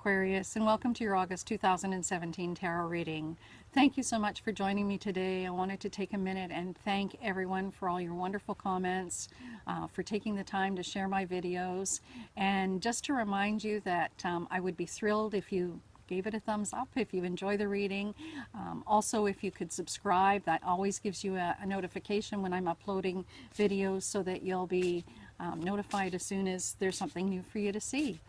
Aquarius, and welcome to your August 2017 tarot reading. Thank you so much for joining me today. I wanted to take a minute and thank everyone for all your wonderful comments, for taking the time to share my videos, and just to remind you that I would be thrilled if you gave it a thumbs up if you enjoy the reading. Also, if you could subscribe, that always gives you a notification when I'm uploading videos so that you'll be notified as soon as there's something new for you to see.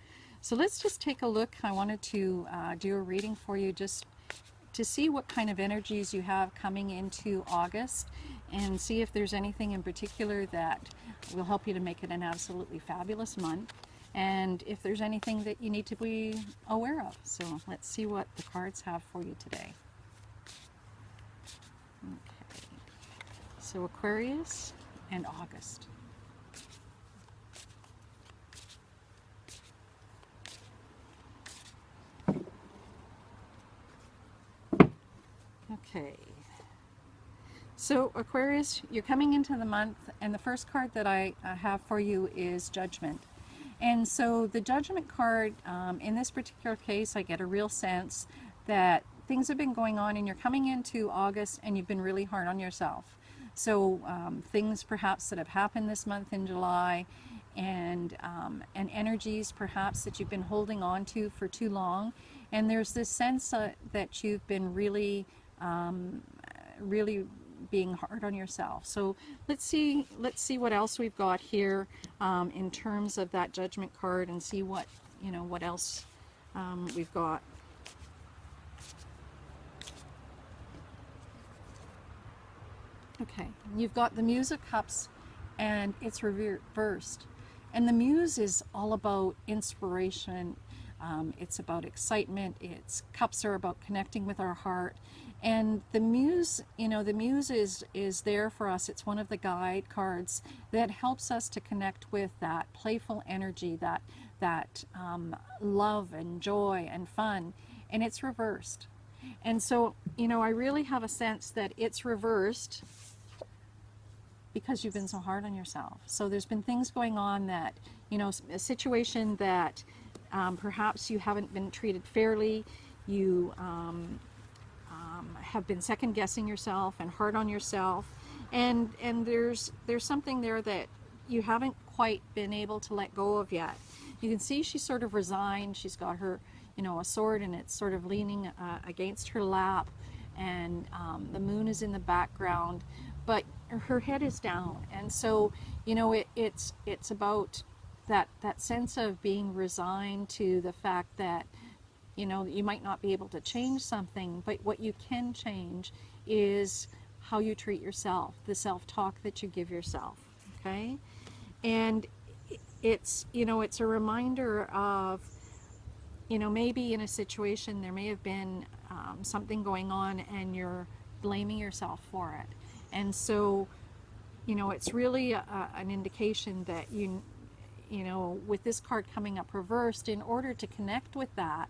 So let's just take a look. I wanted to do a reading for you just to see what kind of energies you have coming into August and see if there's anything in particular that will help you to make it an absolutely fabulous month, and if there's anything that you need to be aware of. So let's see what the cards have for you today. Okay, so Aquarius and August. Okay, so Aquarius, you're coming into the month, and the first card that I have for you is Judgment. And so the Judgment card, in this particular case, I get a real sense that things have been going on and you're coming into August and you've been really hard on yourself. So things perhaps that have happened this month in July, and energies perhaps that you've been holding on to for too long. And there's this sense that you've been really being hard on yourself. So let's see what else we've got here in terms of that Judgment card, and see what what else we've got. Okay, you've got the Muse of Cups, and it's reversed. And the Muse is all about inspiration. It's about excitement. Cups are about connecting with our heart. And the Muse, the Muse is there for us. It's one of the guide cards that helps us to connect with that playful energy, that love and joy and fun. And it's reversed. And so, I really have a sense that it's reversed because you've been so hard on yourself. So there's been things going on that, a situation that perhaps you haven't been treated fairly. You have been second-guessing yourself and hard on yourself, and there's something there that you haven't quite been able to let go of yet. You can see she's sort of resigned. She's got her, a sword, and it's sort of leaning against her lap, and the moon is in the background, but her head is down. And so, it's about that sense of being resigned to the fact that you might not be able to change something, but what you can change is how you treat yourself, the self-talk that you give yourself. Okay, and it's it's a reminder of maybe in a situation there may have been something going on and you're blaming yourself for it. And so it's really an indication that with this card coming up reversed, in order to connect with that,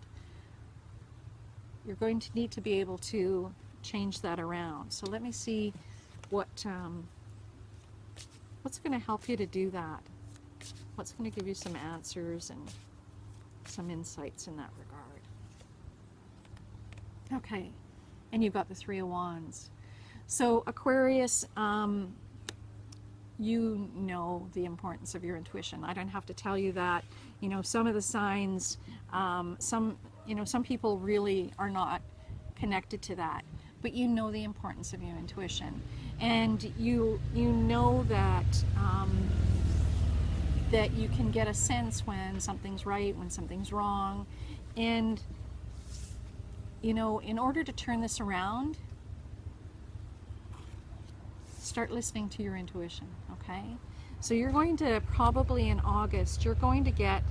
you're going to need to be able to change that around. So let me see what's going to help you to do that. What's going to give you some answers and some insights in that regard. Okay, and you've got the Three of Wands. So Aquarius, you know the importance of your intuition. I don't have to tell you that. Some of the signs, some people really are not connected to that, but you know the importance of your intuition, and you know that that you can get a sense when something's right, when something's wrong. And in order to turn this around, start listening to your intuition. Okay, so you're going to probably in August, you're going to get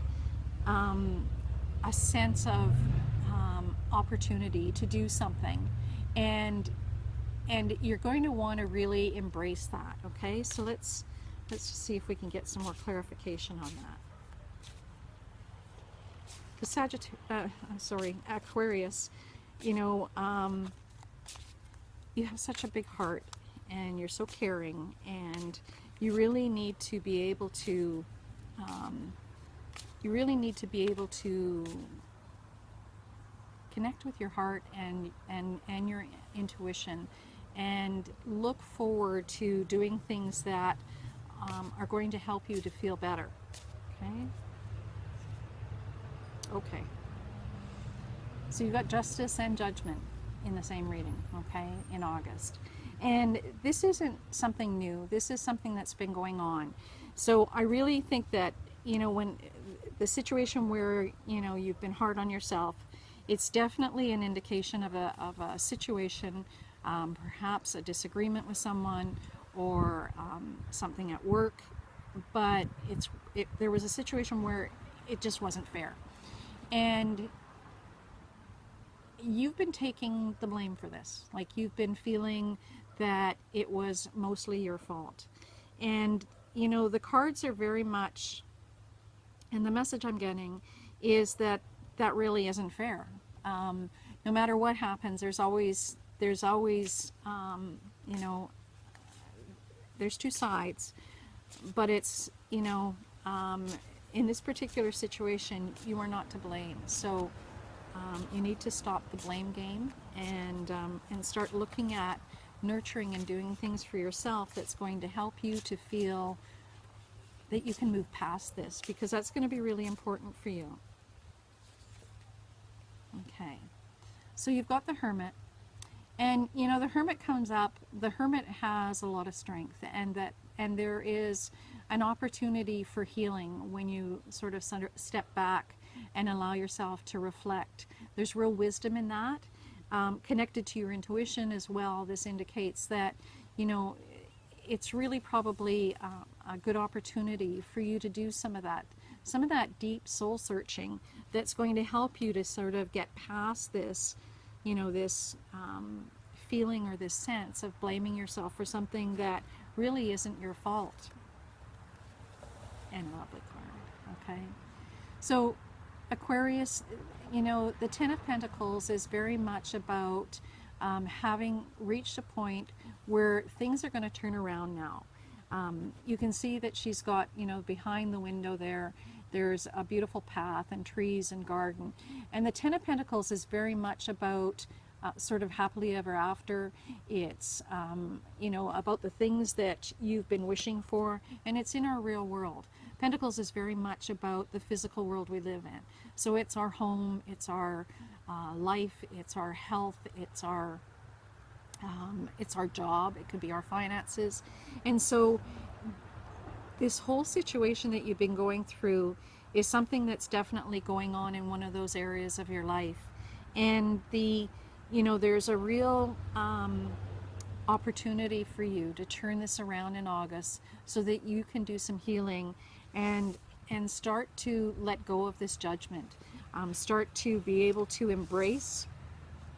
a sense of opportunity to do something, and you're going to want to really embrace that. Okay, so let's just see if we can get some more clarification on that. The Aquarius, you have such a big heart, and you're so caring, and you really need to be able to connect with your heart and your intuition, and look forward to doing things that are going to help you to feel better. Okay? Okay. So you've got justice and judgment in the same reading, okay, in August. And this isn't something new. This is something that's been going on. So I really think that, you know, when the situation where, you know, you've been hard on yourself, it's definitely an indication of a situation, perhaps a disagreement with someone, or something at work, but there was a situation where it just wasn't fair. And you've been taking the blame for this. Like, you've been feeling that it was mostly your fault. And, you know, the cards are very much, and the message I'm getting is that that really isn't fair. No matter what happens, there's always you know, there's two sides, but it's, you know, in this particular situation, you are not to blame. So you need to stop the blame game and start looking at nurturing and doing things for yourself that's going to help you to feel that you can move past this, because that's going to be really important for you. Okay, so you've got the Hermit, and you know, the Hermit comes up. The Hermit has a lot of strength, and there is an opportunity for healing when you sort of step back and allow yourself to reflect. There's real wisdom in that, connected to your intuition as well. This indicates that, you know, it's really probably a good opportunity for you to do some of that deep soul searching that's going to help you to sort of get past this, you know, this feeling or this sense of blaming yourself for something that really isn't your fault. And a lovely card. Okay, so Aquarius, you know, the Ten of Pentacles is very much about having reached a point where things are going to turn around now. You can see that she's got, you know, behind the window there's a beautiful path and trees and garden. And the Ten of Pentacles is very much about sort of happily ever after. It's, you know, about the things that you've been wishing for, and it's in our real world. Pentacles is very much about the physical world we live in. So it's our home, it's our life, it's our health, it's our job, it could be our finances. And so this whole situation that you've been going through is something that's definitely going on in one of those areas of your life. And you know, there's a real opportunity for you to turn this around in August so that you can do some healing and start to let go of this judgment. Start to be able to embrace,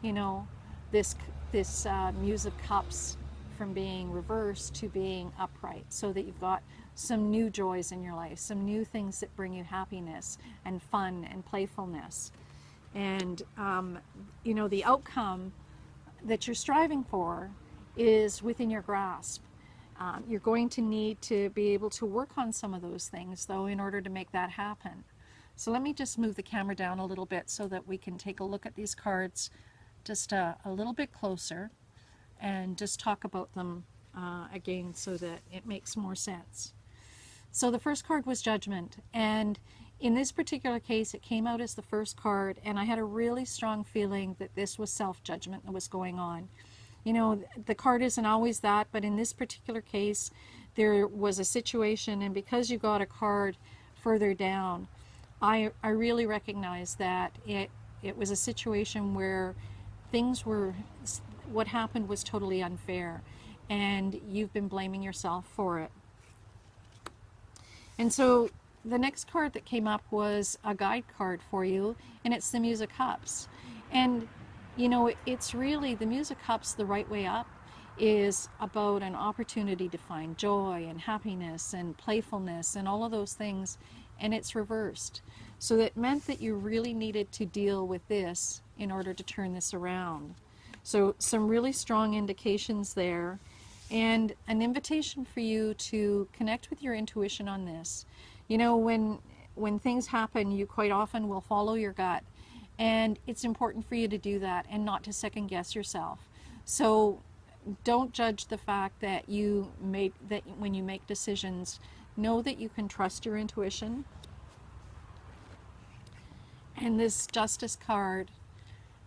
you know, this Muse of Cups from being reversed to being upright, so that you've got some new joys in your life, some new things that bring you happiness and fun and playfulness. And, you know, the outcome that you're striving for is within your grasp. You're going to need to be able to work on some of those things, though, in order to make that happen. So let me just move the camera down a little bit so that we can take a look at these cards just a little bit closer and just talk about them again so that it makes more sense. So the first card was Judgment, and in this particular case it came out as the first card, and I had a really strong feeling that this was self-judgment that was going on. You know, the card isn't always that, but in this particular case there was a situation, and because you got a card further down, I really recognized that it was a situation where what happened was totally unfair, and you've been blaming yourself for it. And so the next card that came up was a guide card for you, and it's the Muse of Cups. And you know, it's really, the Muse of Cups, the right way up, is about an opportunity to find joy and happiness and playfulness and all of those things, and it's reversed. So that meant that you really needed to deal with this in order to turn this around. So some really strong indications there, and an invitation for you to connect with your intuition on this. You know, when things happen, you quite often will follow your gut And it's important for you to do that and not to second guess yourself. So don't judge the fact that when you make decisions, know that you can trust your intuition. And this Justice card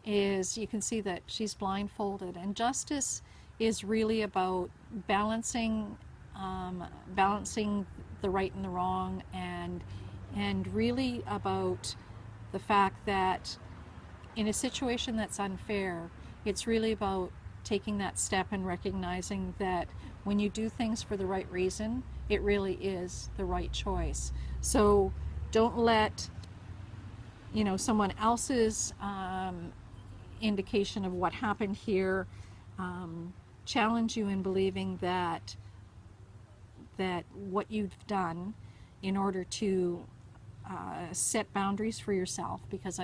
is, you can see that she's blindfolded, and Justice is really about balancing the right and the wrong, and really about the fact that in a situation that's unfair, it's really about taking that step and recognizing that when you do things for the right reason, it really is the right choice. So don't let, you know, someone else's indication of what happened here challenge you in believing that what you've done in order to set boundaries for yourself, because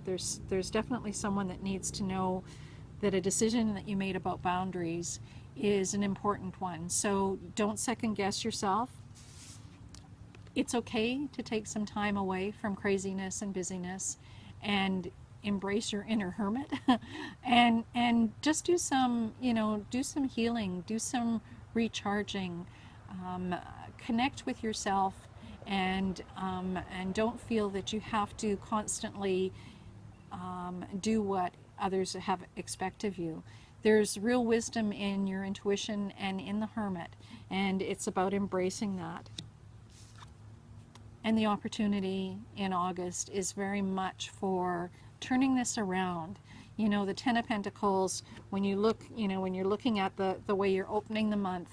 there's definitely someone that needs to know that a decision that you made about boundaries is an important one. So don't second guess yourself. It's okay to take some time away from craziness and busyness and embrace your inner hermit and just do some, you know, do some healing, do some recharging, connect with yourself, and don't feel that you have to constantly do what others have expect of you. There's real wisdom in your intuition and in the hermit, and it's about embracing that. And the opportunity in August is very much for turning this around. You know, the Ten of Pentacles, when you look, you know, when you're looking at the way you're opening the month,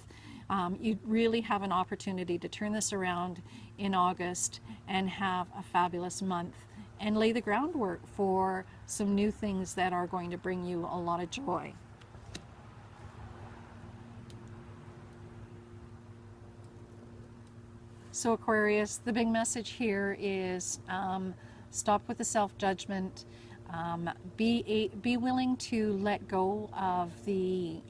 you really have an opportunity to turn this around in August and have a fabulous month and lay the groundwork for some new things that are going to bring you a lot of joy. So Aquarius, the big message here is stop with the self-judgment. Be willing to let go of the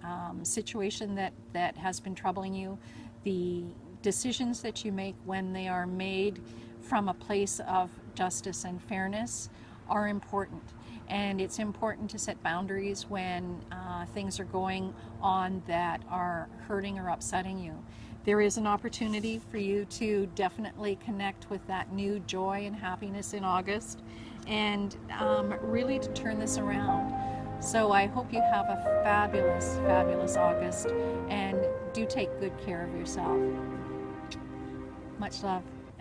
situation that has been troubling you. The decisions that you make when they are made from a place of justice and fairness are important. And it's important to set boundaries when things are going on that are hurting or upsetting you. There is an opportunity for you to definitely connect with that new joy and happiness in August, and really to turn this around. So I hope you have a fabulous, fabulous August, and do take good care of yourself. Much love.